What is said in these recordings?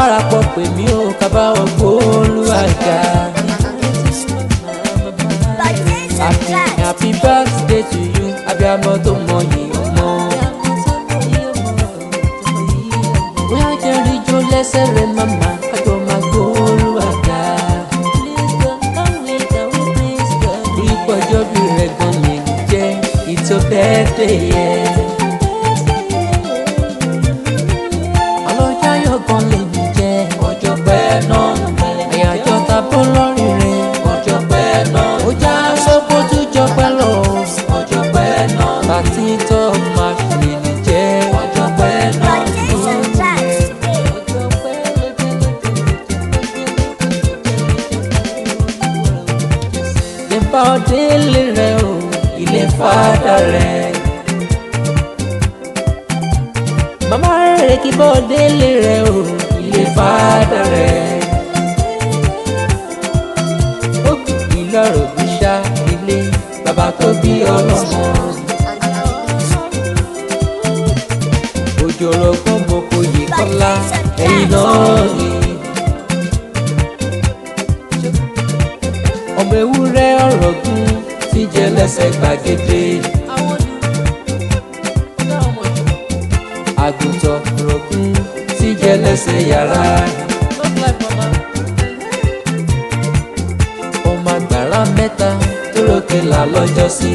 parapọ̀ pè mí ó ká bá wọn gbóòlùwàgà. Happy birthday to you, abiyamọ tó mọyì ọmọ. Bóyá jẹ́ ríjó lẹ́sẹ̀ rẹ̀ màmá kájọ máa gbóòlùwàgà. Rí pọ́jọ́ bí rẹ̀ gan lè jẹ́ it's your birthday yeah. Ọlọ́jà yọ̀gàn lè ní jẹ́ ọjọ́ pẹ́ náà. Àyájọ́ ta bó lọ́rìn rẹ̀ ọjọ́ pẹ́ náà. Ó já sọ́kò tó jọ pẹ́ lọ ọjọ́ pẹ́ náà. Bàtí tó máa ṣe ní jẹ́ ọjọ́ pẹ́ náà. Nípa ọdẹ ilé rẹ̀ o, ilé fàdà rẹ̀. Màmá rẹ̀ kí bọ́ọ̀dé ilé rẹ̀ o, ilé fàdà rẹ̀. Ó kìkì lọ́rọ̀ bí ṣá ilé bàbá tó bí ọlọ́mọ. Òjòrò kan mo kò yí kọ́lá ẹ̀yìn náà ni. Ọmọ ewúrẹ́ ọ̀rọ̀ gún tí jẹ lẹ́sẹ̀ gbàgede. Àgùntàn rògún tí jẹ lẹ́sẹ̀ yàrá. Ọmọ àgbàrá mẹ́ta tó rókè là lọ́jọ́ sí.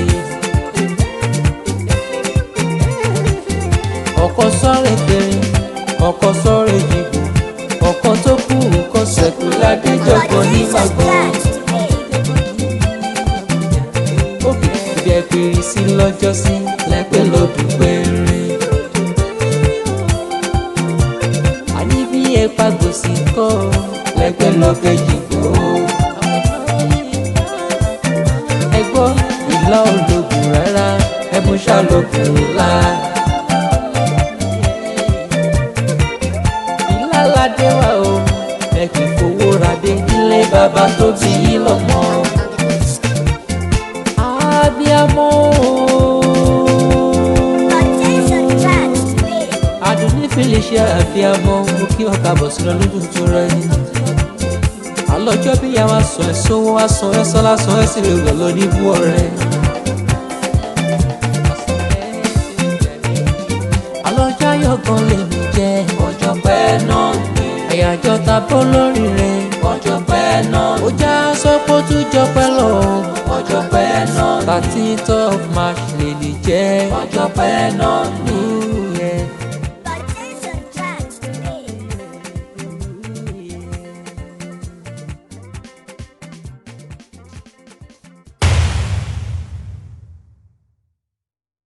Ọkọ sọ́rẹ̀ kẹrin, ọkọ sọ́rẹ̀ jìbù, ọkọ tó kú nǹkan sẹ̀kú ládéjọ́gbọ́ ní gbàgbọ́. Ìbẹ̀ pèrè sí lọ́jọ́ sí lẹ́pẹ́ lọ́dún péré. Àní bí ẹ pàgò sí kọ́ lẹ́pẹ́ lọ́kẹ́ jìgbó. Ẹ gbọ́ ìlà ológun rárá ẹ̀bùn ṣàlòkùn ńlá. Ìlà ládé wà o ẹ kì í fowó ra dé nílé bàbá tó bí yín lọ́mọ. Abiyamọ Adùnní Felicia abiyamọ mo kí ọ káàbọ̀ sí lọ́dún tuntun rẹ ni. Àlọ́jọ́ bí yàrá sọ ẹ̀ sówó wá sọ ẹ́ sọ́lá sọ ẹ́ sì lè rọ̀ lọ ní bú ọ̀rẹ́. Àlọ́jọ́ ayọ̀gàn lè mí jẹ́ ọjọ́ pẹ́ náà ni. Àyájọ́ ta bó lórí rẹ̀ ọjọ́ pẹ́ náà ni. Ó já sọ́pọ̀ tó jọ pẹ́ lọ ọjọ́ pẹ́ náà ni. 13th of March lè ní jẹ́ ọjọ́ pẹ́ náà ni.